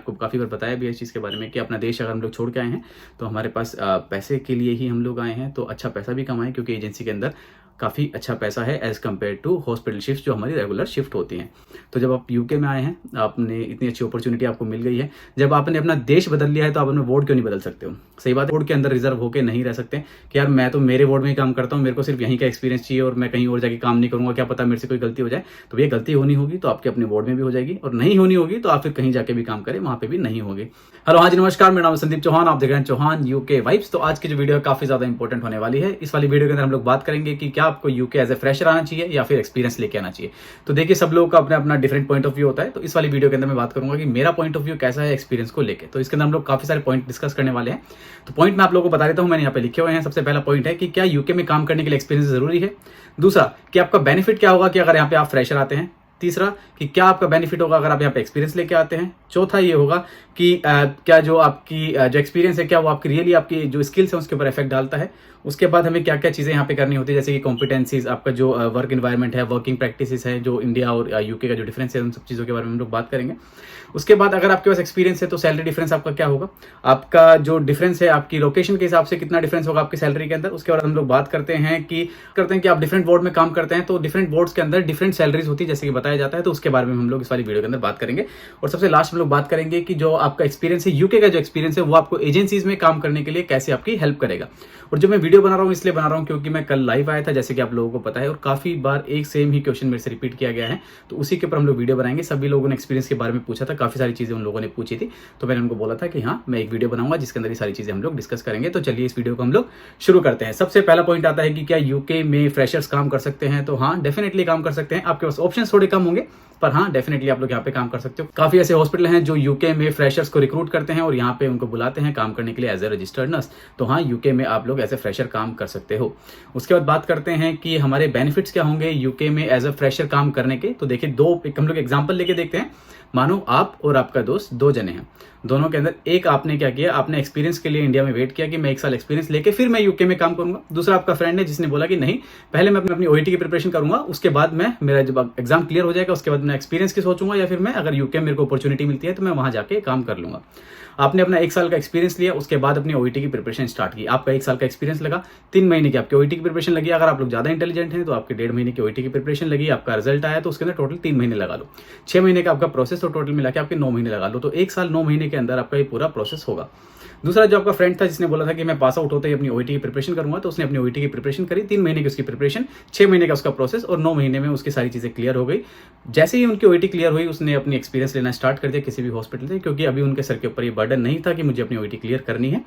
आपको काफ़ी बार बताया भी है इस चीज़ के बारे में कि अपना देश अगर हम लोग छोड़ के आए हैं तो हमारे पास पैसे के लिए ही हम लोग आए हैं, तो अच्छा पैसा भी कमाएं क्योंकि एजेंसी के अंदर काफ़ी अच्छा पैसा है as compare to hospital shift जो हमारी रेगुलर शिफ्ट होती हैं। तो जब आप यूके में आए हैं, आपने इतनी अच्छी अपॉर्चुनिटी आपको मिल गई है, जब आपने अपना देश बदल लिया है तो आप अपना वार्ड क्यों नहीं बदल सकते हो? सही बात है, वार्ड के अंदर रिजर्व होकर नहीं रह सकते कि यार मैं तो मेरे वार्ड में ही काम करता हूँ, मेरे को सिर्फ यहीं का एक्सपीरियंस चाहिए और मैं कहीं और जाके काम नहीं करूँगा, क्या पता मेरे से कोई गलती हो जाए। तो ये गलती होनी होगी तो आपके अपने वार्ड में भी हो जाएगी, और नहीं होनी होगी तो आप फिर कहीं जाके भी काम करें, वहाँ पे भी नहीं होगी। हेलो, हाँ जी, नमस्कार, मेरा नाम संदीप चौहान, आप देख रहे हैं चौहान यूके वाइब्स। तो आज की जो वीडियो है काफी ज्यादा इंपॉर्टेंट होने वाली है। इस वाली वीडियो के अंदर हम लोग बात करेंगे कि क्या आपको यूके एज ए फ्रेशर आना चाहिए या फिर एक्सपीरियंस लेके आना चाहिए। तो देखिए, सब लोगों का अपना अपना डिफरेंट पॉइंट ऑफ व्यू होता है, तो इस वाली वीडियो के अंदर मैं बात करूंगा कि मेरा पॉइंट ऑफ व्यू कैसा है एक्सपीरियंस को लेकर। तो इसके अंदर हम लोग काफी सारे पॉइंट डिस्कस करने वाले हैं। तो पॉइंट मैं आप लोगों को बता देता हूं, मैंने यहाँ पे लिखे हुए हैं। सबसे पहला पॉइंट है कि क्या यूके में काम करने के लिए एक्सपीरियंस जरूरी है। दूसरा, कि आपका बेनिफिट क्या होगा कि अगर यहाँ पे आप फ्रेशर आते हैं। तीसरा, कि क्या आपका बेनिफिट होगा अगर आप यहाँ पे एक्सपीरियंस लेके आते हैं। चौथा ये होगा कि क्या जो आपकी जो एक्सपीरियंस है, क्या वो आपकी रियली आपकी जो स्किल्स है उसके ऊपर इफेक्ट डालता है। उसके बाद हमें क्या क्या चीज़ें यहाँ पे करनी होती है, जैसे कि कॉम्पिटेंसीज, आपका जो वर्क इन्वायरमेंट है, वर्किंग प्रैक्टिसेस है, जो इंडिया और यूके का जो डिफरेंस है, उन सब चीज़ों के बारे में हम लोग बात करेंगे। उसके बाद अगर आपके पास एक्सपीरियंस है तो सैलरी डिफरेंस आपका क्या होगा, आपका जो डिफरेंस है आपकी लोकेशन के हिसाब से कितना डिफरेंस होगा आपकी सैलरी के अंदर। उसके बाद हम लोग बात करते हैं कि आप डिफरेंट वार्ड में काम करते हैं तो डिफरेंट वार्ड्स के अंदर डिफरेंट सैलरीज होती है जैसे कि बताया जाता है। तो उसके बारे में हम लोग इस वाली वीडियो के अंदर बात करेंगे। और सबसे लास्ट में लोग बात करेंगे कि जो आपका एक्सपीरियंस है, यूके का जो एक्सपीरियंस है, वो आपको एजेंसीज में काम करने के लिए कैसे आपकी हेल्प करेगा। और जो मैं वीडियो बना रहा हूँ इसलिए बना रहा हूँ क्योंकि मैं कल लाइव आया था, जैसे कि आप लोगों को पता है, और काफी बार एक सेम ही क्वेश्चन मेरे से रिपीट किया गया है, तो उसी के ऊपर हम लोग वीडियो बनाएंगे। सभी लोगों ने एक्सपीरियंस के बारे में पूछा था, काफी सारी चीजें उन लोगों ने पूछी थी, तो मैंने उनको बोला था कि हाँ, मैं एक वीडियो बनाऊंगा जिसके अंदर ये सारी चीजें हम लोग डिस्कस करेंगे। तो चलिए इस वीडियो को हम लोग शुरू करते हैं। सबसे पहला पॉइंट आता है कि क्या यूके में फ्रेशर्स काम कर सकते हैं। तो हाँ, डेफिनेटली काम कर सकते हैं। आपके पास ऑप्शन थोड़े कम होंगे, पर हाँ, डेफिनेटली आप लोग यहाँ पे काम कर सकते हो। काफी ऐसे हॉस्पिटल हैं जो यूके में फ्रेशर्स को रिक्रूट करते हैं और यहाँ पे उनको बुलाते हैं काम करने के लिए एज ए रजिस्टर्ड नर्स। तो हाँ, यूके में आप लोग एज ए फ्रेशर काम कर सकते हो। उसके बाद बात करते हैं कि हमारे बेनिफिट्स क्या होंगे यूके में एज ए फ्रेशर काम करने के। तो देखिए, हम लोग एग्जाम्पल लेके देखते हैं। मानो आप और आपका दोस्त दो जने हैं, दोनों के अंदर एक आपने क्या किया, आपने एक्सपीरियंस के लिए इंडिया में वेट किया कि मैं 1 साल एक्सपीरियंस लेके फिर मैं यूके में काम करूंगा। दूसरा आपका फ्रेंड है जिसने बोला कि नहीं, पहले मैं अपनी ओईटी की प्रिपरेशन करूंगा, उसके बाद मैं मेरा जब एग्जाम क्लियर हो जाएगा उसके बाद मैं एक्सपीरियंस की सोचूंगा, या फिर मैं अगर यूके में मेरे को अपॉर्चुनिटी मिलती है तो मैं वहां जाके काम कर लूंगा। आपने अपना 1 साल का एक्सपीरियंस लिया, उसके बाद अपनी ओईटी की प्रिपरेशन स्टार्ट की। आपका 1 साल का एक्सपीरियंस लगा, 3 महीने की आपकी ओईटी की प्रिपरेशन लगी। अगर आप लोग ज्यादा इंटेलिजेंट हैं तो आपके 1.5 महीने की ओईटी की प्रिपरेशन लगी, आपका रिजल्ट आया तो उसके अंदर टोटल 3 महीने लगा लो। 6 महीने का आपका प्रोसेस, तो टोटल मिला के आपके 9 महीने लगा लो। तो 1 साल 9 महीने के अंदर आपका ये पूरा प्रोसेस होगा। दूसरा, जो आपका फ्रेंड था जिसने बोला था कि मैं पास आउट होते ही अपनी ओईटी की प्रिपरेशन करूंगा, तो उसने अपनी ओईटी की प्रिपरेशन करी, 3 महीने की उसकी प्रिपरेशन, 6 महीने का उसका प्रोसेस, और 9 महीने में उसकी सारी चीजें क्लियर हो गई। जैसे ही उनकी ओईटी क्लियर हुई, उसने अपनी एक्सपीरियंस लेना स्टार्ट कर दिया किसी भी हॉस्पिटल से, क्योंकि अभी उनके सर के ऊपर ये बर्डन नहीं था कि मुझे अपनी ओईटी क्लियर करनी है।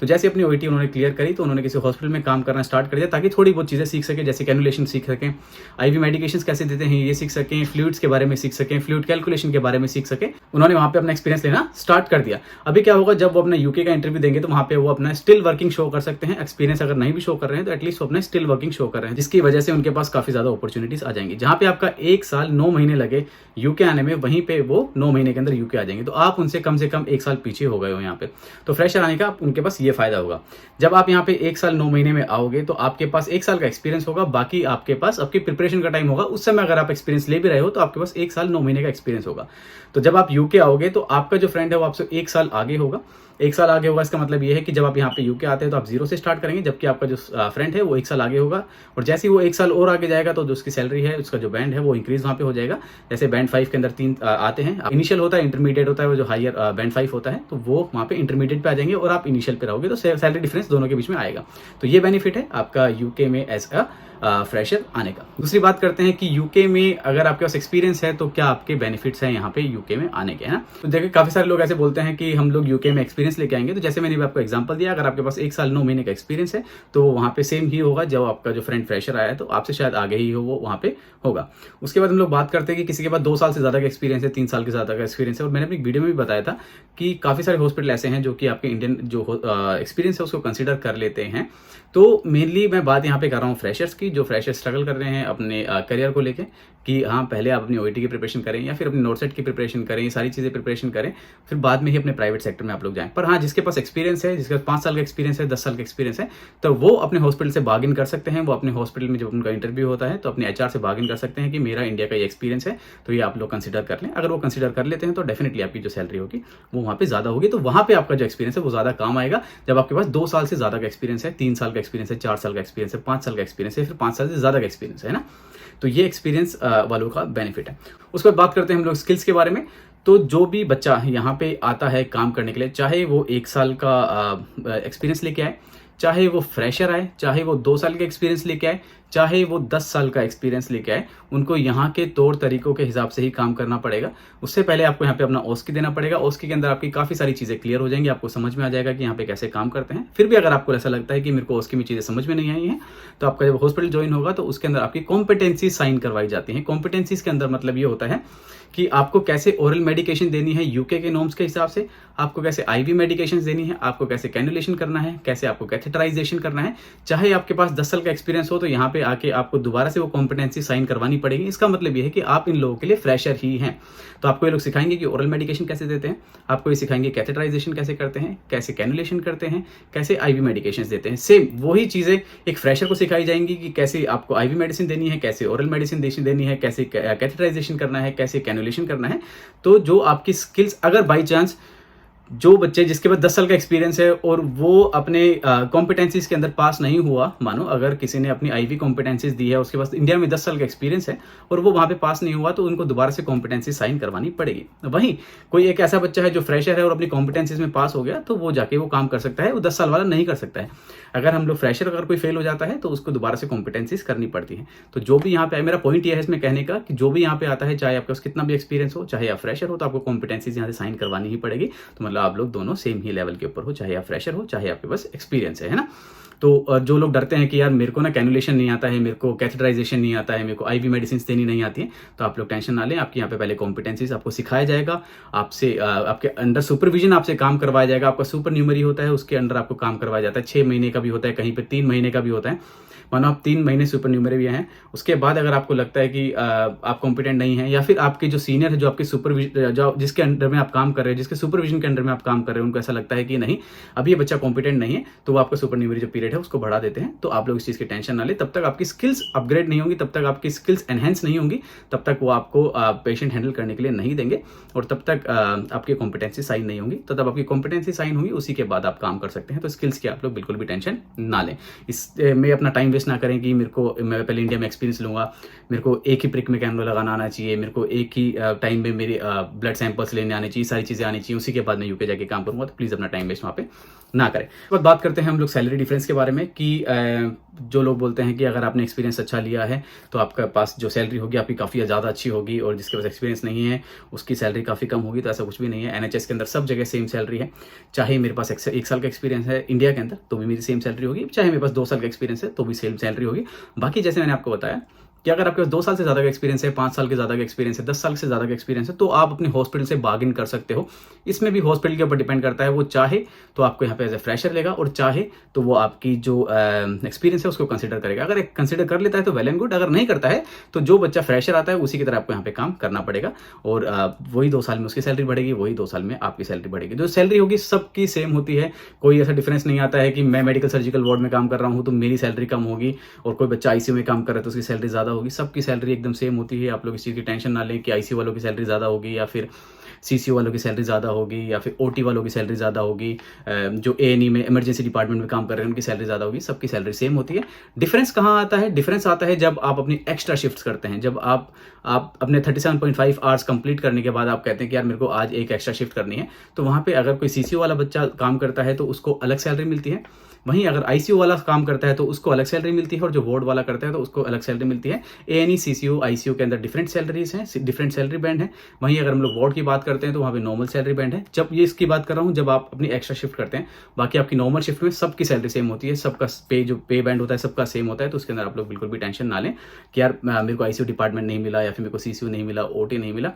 तो जैसे अपनी ओईटी उन्होंने क्लियर करी तो उन्होंने किसी हॉस्पिटल में काम करना स्टार्ट कर दिया, ताकि थोड़ी बहुत चीजें सीख सके, जैसे कैनुलेशन सीख सकें, आईवी मेडिकेशंस कैसे देते हैं ये सीख सकें, फ्लूइड्स के बारे में सीख सकें, फ्लूइड कैलकुलेशन के बारे में सीख सकें। उन्होंने वहां पे अपना एक्सपीरियंस लेना स्टार्ट कर दिया। अभी क्या होगा, जब वो अपना यूके का इंटरव्यू देंगे तो वहां पे वो अपना स्टिल वर्किंग शो कर सकते हैं। एक्सपीरियंस अगर नहीं भी शो कर रहे हैं तो एटलीस्ट वो अपना स्टिल वर्किंग शो कर रहे हैं, जिसकी वजह से उनके पास काफी ज्यादा अपॉर्चुनिटीज आ जाएंगी। जहां पे आपका 1 साल 9 महीने लगे यूके आने में, वहीं पे वो 9 महीने के अंदर यूके आ जाएंगे। तो आप उनसे कम से कम 1 साल पीछे हो गए हो यहाँ पे। तो फ्रेशर आने का उनके पास ये फायदा होगा। जब आप यहाँ पे 1 साल 9 महीने में आओगे तो आपके पास 1 साल का एक्सपीरियंस होगा, बाकी आपके पास आपकी प्रिपरेशन का टाइम होगा। उस समय अगर आप एक्सपीरियंस ले भी रहे हो तो आपके पास 1 साल 9 महीने का एक्सपीरियंस होगा। तो जब आप यूके आओगे तो आपका जो फ्रेंड है वो आपसे 1 साल आगे होगा। 1 साल आगे होगा, इसका मतलब ये है कि जब आप यहाँ पे यूके आते हैं तो आप 0 से स्टार्ट करेंगे, जबकि आपका जो फ्रेंड है वो 1 साल आगे होगा। और जैसे ही वो 1 साल और आगे जाएगा तो जो उसकी सैलरी है, उसका जो बैंड है वो इंक्रीज वहाँ पे हो जाएगा। जैसे बैंड 5 के अंदर 3 आते हैं, इनिशियल होता है, इंटरमीडिएट होता है, वो जो हायर बैंड 5 होता है तो वो वहाँ पे इंटरमीडिएट पे आ जाएंगे और आप इनिशियल पे रहोगे, तो सैलरी डिफरेंस दोनों के बीच में आएगा। तो ये बेनिफिट है आपका यूके में एज अ फ्रेशर आने का। दूसरी बात करते हैं कि यूके में अगर आपके पास एक्सपीरियंस है तो क्या आपके बेनिफिट्स हैं यहाँ पे यूके में आने के, है ना। तो देखिए, काफी सारे लोग ऐसे बोलते हैं कि हम लोग यूके में एक्सपीरियंस लेके आएंगे। तो जैसे मैंने भी आपको एग्जांपल दिया, अगर आपके पास 1 साल 9 महीने का एक्सपीरियंस है तो वहाँ पे सेम ही होगा। जब आपका जो फ्रेंड फ्रेशर आया है तो आपसे शायद आगे ही हो, वो वहाँ पे होगा। उसके बाद हम लोग बात करते हैं कि किसी के पास 2 साल से ज्यादा का एक्सपीरियंस है, 3 साल के ज्यादा का एक्सपीरियंस है। और मैंने अपनी वीडियो में भी बताया था कि काफी सारे हॉस्पिटल ऐसे हैं जो कि आपके इंडियन जो एक्सपीरियंस है उसको कंसिडर कर लेते हैं। तो मेनली मैं बात यहाँ पे कर रहा हूँ फ्रेशर्स की। होगी जो फ्रेशर स्ट्रगल कर रहे हैं अपने करियर को लेके कि हाँ, पहले आप अपनी ओईटी की प्रिपरेशन करें या फिर अपनी नोटसेट की प्रिपरेशन करें, ये सारी चीज़ें प्रिपरेशन करें, फिर बाद में ही अपने प्राइवेट सेक्टर में आप लोग जाएँ। पर हाँ, जिसके पास एक्सपीरियंस है, जिसके पास 5 साल का एक्सपीरियंस है, 10 साल का एक्सपीरियंस है, तो वो अपने हॉस्पिटल से बार्गेन कर सकते हैं। वो अपने हॉस्पिटल में जब उनका इंटरव्यू होता है तो अपने एचआर से बार्गेन कर सकते हैं कि मेरा इंडिया का ये एक्सपीरियंस है, तो ये आप लोग कंसिडर कर लें। अगर वो कंसिडर कर लेते हैं तो डेफिनेटली आपकी जो सैलरी होगी वो वहाँ पे ज़्यादा होगी। तो वहाँ पे आपका जो एक्सपीरियंस है वो ज़्यादा काम आएगा जब आपके पास 2 साल से ज़्यादा का एक्सपीरियंस है, 3 साल का एक्सपीरियंस है, 4 साल का एक्सपीरियंस है, 5 साल का एक्सपीरियंस है, फिर 5 साल से ज़्यादा का एक्सपीरियंस है ना। तो ये एक्सपीरियंस वालों का बेनिफिट है। उसके बाद बात करते हैं हम लोग स्किल्स के बारे में। तो जो भी बच्चा यहाँ पे आता है काम करने के लिए, चाहे वो 1 साल का एक्सपीरियंस लेके आए, चाहे वो फ्रेशर आए, चाहे वो 2 साल का एक्सपीरियंस लेके आए, चाहे वो 10 साल का एक्सपीरियंस लेके आए, उनको यहाँ के तौर तरीकों के हिसाब से ही काम करना पड़ेगा। उससे पहले आपको यहाँ पे अपना ओस्की देना पड़ेगा। ओस्की के अंदर आपकी काफ़ी सारी चीज़ें क्लियर हो जाएंगी, आपको समझ में आ जाएगा कि यहाँ पे कैसे काम करते हैं। फिर भी अगर आपको ऐसा लगता है कि मेरे को ओस्की में चीज़ें समझ में नहीं आई हैं, तो आपका जब हॉस्पिटल ज्वाइन होगा तो उसके अंदर आपकी कॉम्पिटेंसी साइन करवाई जाती है। कॉम्पिटेंसीज के अंदर मतलब ये होता है कि आपको कैसे ओरल मेडिकेशन देनी है यूके के नॉर्म्स के हिसाब से, आपको कैसे आईवी मेडिकेशन देनी है, आपको कैसे कैनुलेशन करना है, कैसे आपको कैथेटराइजेशन करना है। चाहे आपके पास 10 साल का एक्सपीरियंस हो तो यहाँ पे आके आपको दोबारा से वो कॉम्पिटेंसी साइन करवानी पड़ेगी। इसका मतलब ये है कि आप इन लोगों के लिए फ्रेशर ही हैं। तो आपको ये लोग सिखाएंगे कि ओरल मेडिकेशन कैसे देते हैं, आपको ये सिखाएंगे कैथेटराइजेशन कैसे करते हैं, कैसे कैनुलेशन करते हैं, कैसे आईवी मेडिकेशन देते हैं। सेम वही चीज़ें एक फ्रेशर को सिखाई जाएंगी कि कैसे आपको आईवी मेडिसिन देनी है, कैसे ओरल मेडिसिन देनी है, कैसे कैथेटराइजेशन करना है, कैसे कैनुलेशन करना है। तो जो आपकी स्किल्स, अगर बाई चांस जो बच्चे जिसके पास 10 साल का एक्सपीरियंस है और वो अपने कॉम्पिटेंसीज के अंदर पास नहीं हुआ, मानो अगर किसी ने अपनी आईवी कॉम्पिटेंसीज दी है, उसके पास इंडिया में 10 साल का एक्सपीरियंस है और वो वहाँ पे पास नहीं हुआ, तो उनको दोबारा से कॉम्पिटेंसी साइन करवानी पड़ेगी। वहीं कोई एक ऐसा बच्चा है जो फ्रेशर है और अपनी कॉम्पिटेंसीज में पास हो गया, तो वो जाके वो काम कर सकता है, वो 10 साल वाला नहीं कर सकता है। अगर हम लोग फ्रेशर अगर कोई फेल हो जाता है तो उसको दोबारा से कॉम्पिटेंसीज करनी पड़ती है। तो जो भी यहाँ पे, मेरा पॉइंट ये है इसमें कहने का कि जो भी यहाँ पे आता है, चाहे आपके पास कितना भी एक्सपीरियंस हो, चाहे आप फ्रेशर हो, तो आपको कॉम्पिटेंसीज यहाँ से साइन करवानी ही पड़ेगी। तो मतलब आप लोग दोनों सेम ही लेवल के ऊपर हो, चाहे आप फ्रेशर हो, चाहे आपके पास एक्सपीरियंस है ना। तो जो लोग डरते हैं कि यार मेरे को ना कैनुलेशन नहीं आता है, मेरे को कैथेटराइजेशन नहीं आता है, मेरे को आईवी मेडिसिन देनी नहीं आती है, तो आप लोग टेंशन ना लें। आपके यहाँ पे पहले कॉम्पिटेंसीज आपको सिखाया जाएगा, आपसे आपके अंडर सुपरविजन आपसे काम करवाया जाएगा। आपका सुपर न्यूमरी होता है, उसके अंडर आपको काम करवाया जाता है। 6 महीने का भी होता है, कहीं पे 3 महीने का भी होता है। मानो आप 3 महीने सुपर न्यूमरी भी हैं, उसके बाद अगर आपको लगता है कि आप कॉम्पिटेंट नहीं है, या फिर आपके जो सीनियर है, जो आपके सुपरविजन, जो जिसके अंडर में आप काम कर रहे हैं, जिसके सुपरविजन के अंडर में आप काम कर रहे हैं, उनको ऐसा लगता है कि नहीं अभी ये बच्चा कॉम्पिटेंट नहीं है, तो वो आपका सुपर न्यूमरी जो पीरियड है उसको बढ़ा देते हैं। तो आप लोग इस चीज़ की टेंशन ना ले। तब तक आपकी स्किल्स अपग्रेड नहीं होंगी, तब तक आपकी स्किल्स एनहेंस नहीं होंगी, तब तक वो आपको पेशेंट हैंडल करने के लिए नहीं देंगे, और तब तक आपकी कॉम्पिटेंसी साइन नहीं होंगी। तो तब आपकी कॉम्पिटेंसी साइन होगी, उसी के बाद आप काम कर सकते हैं। तो स्किल्स की आप लोग बिल्कुल भी टेंशन ना लें। इसमें अपना टाइम वेस्ट ना करें कि मैं पहले इंडिया में एक्सपीरियंस लूंगा, मेरे को एक ही प्रिक में कैनुला लगाना आना चाहिए, मेरे को एक ही टाइम में मेरे ब्लड सैंपल्स लेने आने चाहिए, सारी चीज़ें आनी चाहिए, उसी के बाद मैं यूके जाके काम करूंगा। तो प्लीज़ अपना टाइम वेस्ट वहाँ पे ना करें। तो बात करते हैं हम लोग सैलरी डिफरेंस के बारे में कि जो लोग बोलते हैं कि अगर आपने एक्सपीरियंस अच्छा लिया है तो आपके पास जो सैलरी होगी आपकी काफ़ी ज़्यादा अच्छी होगी, और जिसके पास एक्सपीरियंस नहीं है उसकी सैलरी काफ़ी कम होगी। तो ऐसा कुछ भी नहीं है। एनएचएस के अंदर सब जगह सेम सैलरी है। चाहे मेरे पास 1 साल का एक्सपीरियंस है इंडिया के अंदर तो भी मेरी सेम सैलरी होगी, चाहे मेरे पास 2 साल का एक्सपीरियंस है तो भी सेम सैलरी होगी। बाकी जैसे मैंने आपको बताया कि अगर आपके पास 2 साल से ज़्यादा का एक्सपीरियंस है, 5 साल के ज़्यादा का एक्सपीरियंस है, 10 साल से ज़्यादा का एक्सपीरियंस है, तो आप अपने हॉस्पिटल से बार्गेन कर सकते हो। इसमें भी हॉस्पिटल के ऊपर डिपेंड करता है, वो चाहे तो आपको यहाँ पे एज ए फ्रेशर लेगा, और चाहे तो वो आपकी जो एक्सपीरियंस है उसको कंसिडर करेगा। अगर कंसिडर कर लेता है तो वेल एंड गुड, अगर नहीं करता है तो जो बच्चा फ्रेशर आता है उसी की तरह आपको यहाँ पे काम करना पड़ेगा, और वही 2 साल में उसकी सैलरी बढ़ेगी, वही 2 साल में आपकी सैलरी बढ़ेगी। जो सैलरी होगी सबकी सेम होती है, कोई ऐसा डिफरेंस नहीं आता है कि मैं मेडिकल सर्जिकल वार्ड में काम कर रहा हूँ तो मेरी सैलरी कम होगी, और कोई बच्चा आईसीयू में काम कर रहा है तो उसकी सैलरी ज़्यादा होगी। सबकी सैलरी एकदम सेम होती है। आप लोग इस चीज़ की टेंशन ना लें कि आईसीयू वालों की सैलरी ज़्यादा होगी, या फिर सीसीयू वालों की सैलरी ज़्यादा होगी, या फिर ओटी वालों की सैलरी ज़्यादा होगी, जो एएनई में इमरजेंसी डिपार्टमेंट में काम कर रहे हैं उनकी सैलरी ज़्यादा होगी। सबकी सैलरी सेम होती है। डिफरेंस कहाँ आता है? डिफरेंस आता है जब आप अपनी एक्स्ट्रा शिफ्ट्स करते हैं। जब आप अपने 37.5 आवर्स कंप्लीट करने के बाद आप कहते हैं कि यार मेरे को आज एक एक्स्ट्रा शिफ्ट करनी है, तो वहाँ पे अगर कोई सीसीयू वाला बच्चा काम करता है तो उसको अलग सैलरी मिलती है। वहीं अगर आईसीयू वाला काम करता है तो उसको अलग सैलरी मिलती है, और जो वार्ड वाला करता है तो उसको अलग सैलरी मिलती है। एएनई, सीसीयू, आईसीयू के अंदर डिफरेंट सैलरीज हैं, डिफरेंट सैलरी बैंड है। वहीं अगर हम लोग वार्ड की बात करते हैं तो वहाँ पे नॉर्मल सैलरी बैंड है। जब ये इसकी बात कर रहा हूँ जब आप अपनी एक्स्ट्रा शिफ्ट करते हैं, बाकी आपकी नॉर्मल शिफ्ट में सबकी सैलरी सेम होती है, सबका जो पे बैंड होता है सबका सेम होता है। तो उसके अंदर आप लोग बिल्कुल भी टेंशन ना लें कि यार मेरे को आईसीयू डिपार्टमेंट नहीं मिला, या फिर मेरे को सीसीयू नहीं मिला, ओटी नहीं मिला।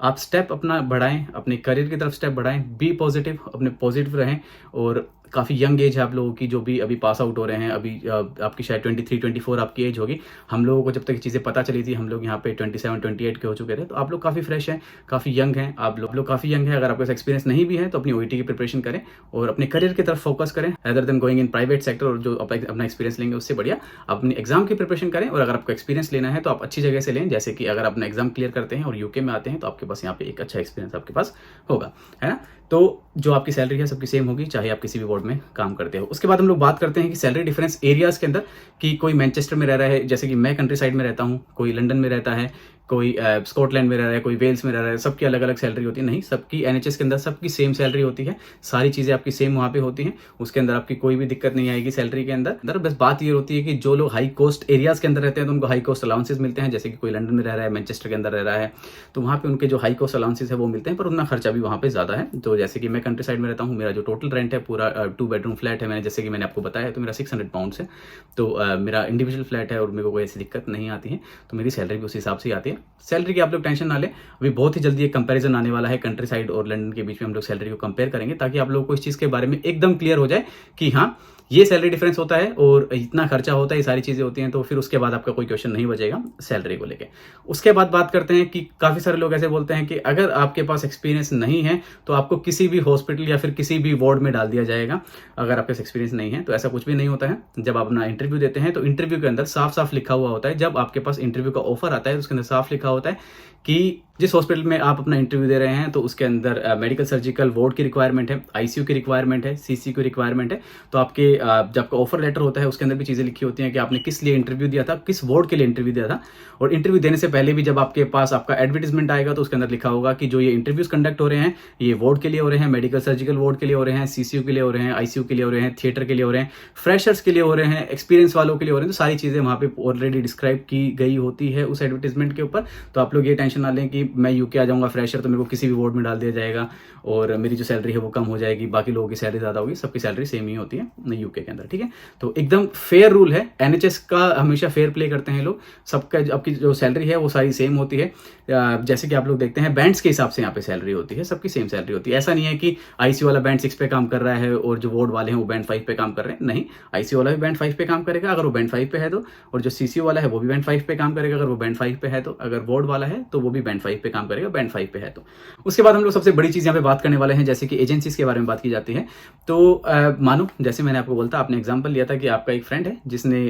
आप स्टेप अपना बढ़ाएं, अपने करियर की तरफ स्टेप बढ़ाएं, बी पॉजिटिव, अपने पॉजिटिव रहें, और काफ़ी यंग एज है आप लोगों की, जो भी अभी पास आउट हो रहे हैं, अभी आपकी शायद 23-24 आपकी एज होगी। हम लोगों को जब तक चीज़ें पता चली थी हम लोग यहाँ पे 27-28 के हो चुके थे। तो आप लोग काफ़ी फ्रेश हैं, काफ़ी यंग हैं, आप लोग काफ़ी यंग हैं। अगर आपके पास एक्सपीरियंस नहीं भी है तो अपनी ओईटी की प्रिपरेशन करें और अपने करियर की तरफ फोकस करें, other than going in private sector. और जो अपना एक्सपीरियंस लेंगे उससे बढ़िया अपनी एग्जाम की प्रिपरेशन करें। और अगर आपको एक्सपीरियंस लेना है तो आप अच्छी जगह से लें, जैसे कि अगर अपना एग्जाम क्लियर करते हैं और यूके में आते हैं तो आपके पास यहाँ पे एक अच्छा एक्सपीरियंस आपके पास होगा, है ना। तो जो आपकी सैलरी है सबकी सेम होगी, चाहे आप किसी भी बोर्ड में काम करते हो। उसके बाद हम लोग बात करते हैं कि सैलरी डिफरेंस एरियाज़ के अंदर, कि कोई मैनचेस्टर में रह रहा है, जैसे कि मैं कंट्री साइड में रहता हूँ, कोई लंदन में रहता है, कोई स्कॉटलैंड में रह रहा है, कोई वेल्स में रह रहा है, सबकी अलग अलग सैलरी होती है। नहीं, सबकी एनएचएस के अंदर सबकी सेम सैलरी होती है, सारी चीज़ें आपकी सेम वहाँ पे होती हैं, उसके अंदर आपकी कोई भी दिक्कत नहीं आएगी सैलरी के अंदर। बस बात ये होती है कि जो लोग हाई कॉस्ट एरियाज़ के अंदर रहते हैं तो उनको हाई कॉस्ट अलाउंसेस मिलते हैं, जैसे कि कोई लंदन में रह रहा है, मैनचेस्टर के अंदर रह रहा है, तो वहाँ पे उनके जो हाई कॉस्ट अलाउंसेस है वो मिलते हैं, पर उतना खर्चा भी वहाँ पे ज़्यादा है। तो जैसे कि मैं कंट्री साइड में रहता हूँ, मेरा जो टोटल रेंट है पूरा 2 बेडरूम फ्लैट है, जैसे कि मैंने आपको बताया, तो मेरा 600 पाउंड्स है। तो मेरा इंडिविजुअल फ्लैट है और मेरे को कोई ऐसी दिक्कत नहीं आती है, तो मेरी सैलरी भी उस हिसाब से आती है। सैलरी की आप लोग टेंशन ना लें, अभी बहुत ही जल्दी एक कंपैरिजन आने वाला है कंट्री साइड और लंदन के बीच में, हम लोग सैलरी को कंपेयर करेंगे, ताकि आप लोगों को इस चीज़ के बारे में एकदम क्लियर हो जाए कि हाँ ये सैलरी डिफरेंस होता है और इतना खर्चा होता है, ये सारी चीज़ें होती हैं। तो फिर उसके बाद आपका कोई क्वेश्चन नहीं बचेगा सैलरी को लेके। उसके बाद बात करते हैं कि काफ़ी सारे लोग ऐसे बोलते हैं कि अगर आपके पास एक्सपीरियंस नहीं है तो आपको किसी भी हॉस्पिटल या फिर किसी भी वार्ड में डाल दिया जाएगा, अगर आपके पास एक्सपीरियंस नहीं है। तो ऐसा कुछ भी नहीं होता है। जब आप अपना इंटरव्यू देते हैं तो इंटरव्यू के अंदर साफ साफ लिखा हुआ होता है, जब आपके पास इंटरव्यू का ऑफर आता है तो उसके अंदर साफ लिखा होता है कि जिस हॉस्पिटल में आप अपना इंटरव्यू दे रहे हैं तो उसके अंदर मेडिकल सर्जिकल वार्ड की रिक्वायरमेंट है, आईसीयू की रिक्वायरमेंट है, सीसी की रिक्वायरमेंट है। तो आपके जब आपका ऑफर लेटर होता है उसके अंदर भी चीज़ें लिखी होती हैं कि आपने किस लिए इंटरव्यू दिया था, किस वार्ड के लिए इंटरव्यू दिया था। और इंटरव्यू देने से पहले भी जब आपके पास आपका एडवर्टीजमेंट आएगा तो उसके अंदर लिखा होगा कि जो ये इंटरव्यूज कंडक्ट हो रहे हैं ये वार्ड के लिए हो रहे हैं, मेडिकल सर्जिकल वार्ड के लिए हो रहे हैं, सीसीयू के लिए हो रहे हैं, आईसीयू के लिए हो रहे हैं, थिएटर के लिए हो रहे हैं, फ्रेशर्स के लिए हो रहे हैं, एक्सपीरियंस वालों के लिए हो रहे हैं। तो सारी चीज़ें वहाँ पे ऑलरेडी डिस्क्राइब की गई होती है उस एडवर्टीजमेंट के ऊपर। तो आप लोग ये टेंशन ना लें कि मैं यूके आ जाऊँगा फ्रेशर तो मेरे को किसी भी वार्ड में डाल दिया जाएगा और मेरी जो सैलरी है वो कम हो जाएगी, बाकी लोगों की सैलरी ज़्यादा होगी। सबकी सैलरी सेम ही होती है यूके के अंदर, ठीक है। तो एकदम फेयर रूल है, एनएचएस का हमेशा फेयर प्ले करते हैं लोग, सबका आपकी जो सैलरी है वो सारी सेम होती है। जैसे कि आप लोग देखते हैं बैंड्स के हिसाब से यहाँ पे सैलरी होती है, सबकी सेम सैलरी होती है। ऐसा नहीं है कि आईसीयू वाला बैंड 6 पे काम कर रहा है और जो वार्ड वाले हैं वो बैंड 5 पे काम कर रहे हैं। नहीं, आईसीयू वाला भी बैंड 5 पे काम करेगा अगर वो बैंड 5 पे है तो, और जो सीसीयू वाला है वो भी बैंड 5 पे काम करेगा अगर वो बैंड 5 पे है तो, अगर वार्ड वाला है तो वो भी बैंड 5 पे काम करेगा बैंड 5 पे है तो। उसके बाद हम लोग सबसे बड़ी चीज़ यहाँ पे बात करने वाले हैं, जैसे कि एजेंसीज के बारे में बात की जाती है। तो मानो जैसे मैंने आपको बोलता, आपने एग्जाम्पल लिया था कि आपका एक फ्रेंड है जिसने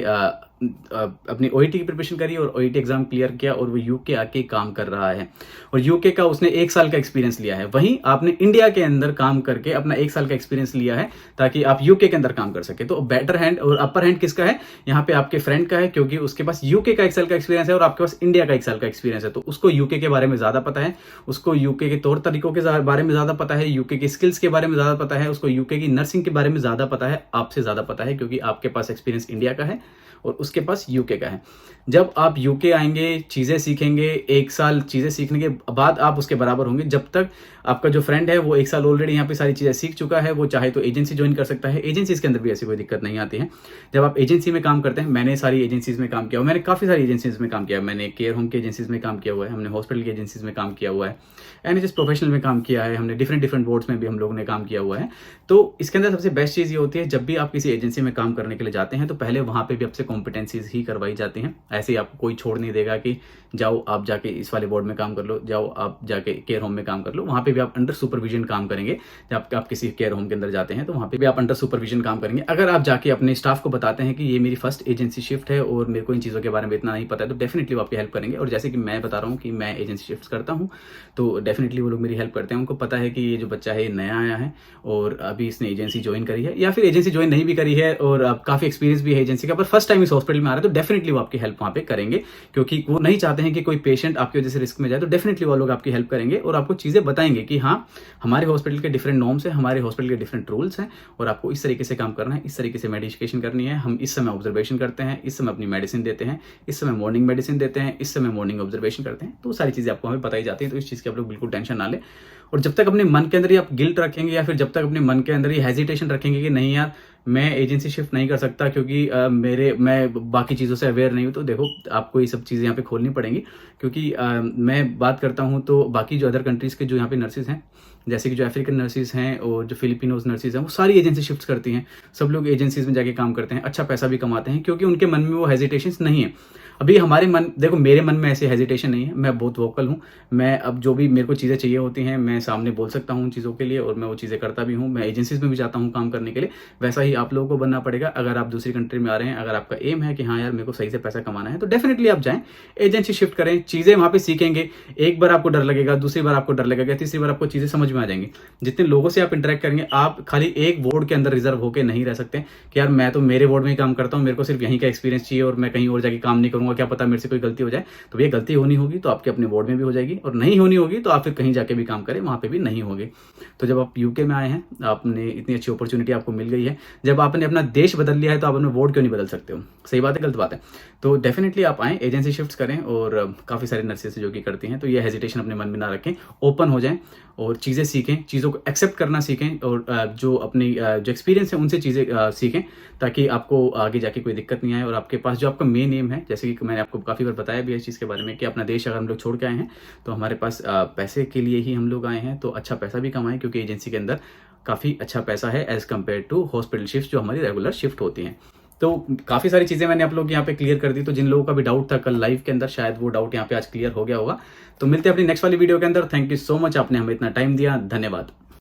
अपनी ओईटी की प्रिपरेशन करी और ओईटी एग्जाम क्लियर किया और वो यूके आके काम कर रहा है और यूके का उसने 1 साल का एक्सपीरियंस लिया है। वहीं आपने इंडिया के अंदर काम करके अपना 1 साल का एक्सपीरियंस लिया है ताकि आप यूके के अंदर काम कर सके। तो बेटर हैंड और अपर हैंड किसका है यहाँ पे? आपके फ्रेंड का है, क्योंकि उसके पास यूके का 1 साल का एक्सपीरियंस है और आपके पास इंडिया का 1 साल का एक्सपीरियंस है। तो उसको यूके के बारे में ज्यादा पता है, उसको यूके के तौर तरीकों के बारे में ज्यादा पता है, यूके की स्किल्स के बारे में ज्यादा पता है, उसको यूके की नर्सिंग के बारे में ज्यादा पता है, आपसे ज्यादा पता है, क्योंकि आपके पास एक्सपीरियंस इंडिया का है और उसके पास यूके का है। जब आप यूके आएंगे, चीज़ें सीखेंगे, 1 साल चीज़ें सीखने के बाद आप उसके बराबर होंगे। जब तक आपका जो फ्रेंड है वो 1 साल ऑलरेडी यहाँ पे सारी चीज़ें सीख चुका है, वो चाहे तो एजेंसी ज्वाइन कर सकता है। एजेंसीज के अंदर भी ऐसी कोई दिक्कत नहीं आती है। जब आप एजेंसी में काम करते हैं, मैंने सारी एजेंसीज में काम किया हुआ, मैंने काफ़ी सारी एजेंसीज में काम किया है। मैंने केयर होम की एजेंसीज में काम किया हुआ है, हमने हॉस्पिटल की एजेंसीज में काम किया हुआ है, एनएचएस प्रोफेशनल में काम किया है, हमने डिफरेंट बोर्ड्स में भी हम लोगों ने काम किया हुआ है। तो इसके अंदर सबसे बेस्ट चीज़ ये होती है, जब भी आप किसी एजेंसी में काम करने के लिए जाते हैं तो पहले वहाँ पे भी आपसे कॉम्पिटेंसीज ही करवाई जाती हैं। ऐसे ही आपको कोई छोड़ नहीं देगा कि जाओ आप जाके इस वाले बोर्ड में काम कर लो, जाओ आप जाके केयर होम में काम कर लो। वहाँ पे भी आप अंडर सुपरविजन काम करेंगे। जब आप किसी केयर होम के अंदर जाते हैं तो वहाँ पे भी आप अंडर सुपरविजन काम करेंगे। अगर आप जाके अपने स्टाफ को बताते हैं कि ये मेरी फर्स्ट एजेंसी शिफ्ट है और मेरे को इन चीज़ों के बारे में इतना नहीं पता है, तो डेफिनेटली वो आपकी हेल्प करेंगे। और जैसे कि मैं बता रहा हूँ कि मैं एजेंसी शिफ्ट करता हूँ, तो डेफिनेटली वो लोग मेरी हेल्प करते हैं। उनको पता है कि ये जो बच्चा है ये नया आया है और अभी इसने एजेंसी ज्वाइन करी है, या फिर एजेंसी ज्वाइन नहीं भी करी है और अब काफ़ी एक्सपीरियंस भी है एजेंसी का, पर फर्स्ट टाइम इस हॉस्पिटल में आ रहा है, तो डेफिनेटली वो आपकी हेल्प वहाँ पे करेंगे, क्योंकि वो नहीं चाहते हैं कि कोई पेशेंट आपकी वजह से रिस्क में जाए। तो डेफिनेटली वो लोग आपकी हेल्प करेंगे और आपको चीज़ें बताएंगे कि हाँ हमारे हॉस्पिटल के डिफरेंट नॉर्म्स हैं, हमारे हॉस्पिटल के डिफरेंट रूल्स हैं और आपको इस तरीके से काम करना है, इस तरीके से मेडिकेशन करनी है। हम इस समय ऑब्जर्वेशन करते हैं, इस समय अपनी मेडिसिन देते हैं, इस समय मॉर्निंग मेडिसिन देते हैं, इस समय मॉर्निंग ऑब्जर्वेशन करते हैं। तो सारी चीज़ें आपको हमें बताई जाती हैं। तो इस चीज़ की आप लोग बिल्कुल टेंशन ना लें। और जब तक अपने मन के अंदर ही आप गिल्ट रखेंगे या फिर जब तक अपने मन के अंदर ही हेजिटेशन रखेंगे कि नहीं यार मैं एजेंसी शिफ्ट नहीं कर सकता क्योंकि मैं बाकी चीज़ों से अवेयर नहीं हूँ, तो देखो आपको ये सब चीज़ें यहाँ पे खोलनी पड़ेंगी। क्योंकि मैं बात करता हूँ तो बाकी जो अदर कंट्रीज़ के जो यहाँ पे नर्सेज हैं जैसे कि जो अफ्रीकन नर्सेज हैं और जो फिलिपिनोज नर्सेज हैं वो सारी एजेंसी शिफ्ट करती हैं। सब लोग एजेंसीज में जाके काम करते हैं, अच्छा पैसा भी कमाते हैं क्योंकि उनके मन में वो हेजिटेशंस नहीं है। अभी हमारे मन, देखो मेरे मन में ऐसे हेजिटेशन नहीं है, मैं बहुत वोकल हूँ। मैं अब जो भी मेरे को चीज़ें चाहिए होती हैं मैं सामने बोल सकता हूँ उन चीज़ों के लिए, और मैं वो चीज़ें करता भी हूँ। मैं एजेंसीज में भी जाता हूँ काम करने के लिए। वैसा ही आप लोगों को बनना पड़ेगा। अगर आप दूसरी कंट्री में आ रहे हैं, अगर आपका एम है कि हाँ यार मेरे को सही से पैसा कमाना है, तो डेफिनेटली आप जाएं, एजेंसी शिफ्ट करें, चीज़ें वहाँ पे सीखेंगे। एक बार आपको डर लगेगा, दूसरी बार आपको डर लगेगा, तीसरी बार आपको चीज़ें समझ में आ जाएंगी। जितने लोगों से आप इंटरेक्ट करेंगे, आप खाली एक वार्ड के अंदर रिजर्व होकर नहीं रह सकते कि यार मैं तो मेरे वार्ड में ही काम करता हूँ, मेरे को सिर्फ यहीं का एक्सपीरियंस चाहिए और मैं कहीं और जाके काम नहीं करूंगा, क्या पता मेरे से कोई गलती हो जाए। तो ये गलती होनी होगी तो आपके अपने वार्ड में भी हो जाएगी, और नहीं होनी होगी तो आप फिर कहीं जाके भी काम करें, वहां पे भी नहीं होगी। तो जब आप यूके में आए हैं, आपने इतनी अच्छी अपॉर्चुनिटी आपको मिल गई है, जब आपने अपना देश बदल लिया है तो आप अपना वार्ड क्यों नहीं बदल सकते हो? सही बात है, गलत बात है? तो डेफिनेटली आप आएँ, एजेंसी शिफ्ट करें, और काफ़ी सारी नर्सेज जो कि करती हैं, तो ये हेजिटेशन अपने मन में ना रखें, ओपन हो जाएं और चीज़ें सीखें, चीज़ों को एक्सेप्ट करना सीखें, और जो अपनी जो एक्सपीरियंस है उनसे चीज़ें सीखें, ताकि आपको आगे जाके कोई दिक्कत नहीं आए। और आपके पास जो आपका मेन एम है, जैसे कि मैंने आपको काफ़ी बार बताया भी है इस चीज़ के बारे में कि अपना देश अगर हम लोग छोड़ के आए हैं तो हमारे पास पैसे के लिए ही हम लोग आए हैं, तो अच्छा पैसा भी कमाएं क्योंकि एजेंसी के अंदर काफ़ी अच्छा पैसा है as compare to hospital shift जो हमारी रेगुलर शिफ्ट होती हैं। तो काफ़ी सारी चीज़ें मैंने आप लोग यहाँ पे क्लियर कर दी। तो जिन लोगों का भी डाउट था कल लाइव के अंदर, शायद वो डाउट यहाँ पे आज क्लियर हो गया होगा। तो मिलते हैं अपनी नेक्स्ट वाली वीडियो के अंदर। थैंक यू सो मच, आपने हमें इतना टाइम दिया, धन्यवाद।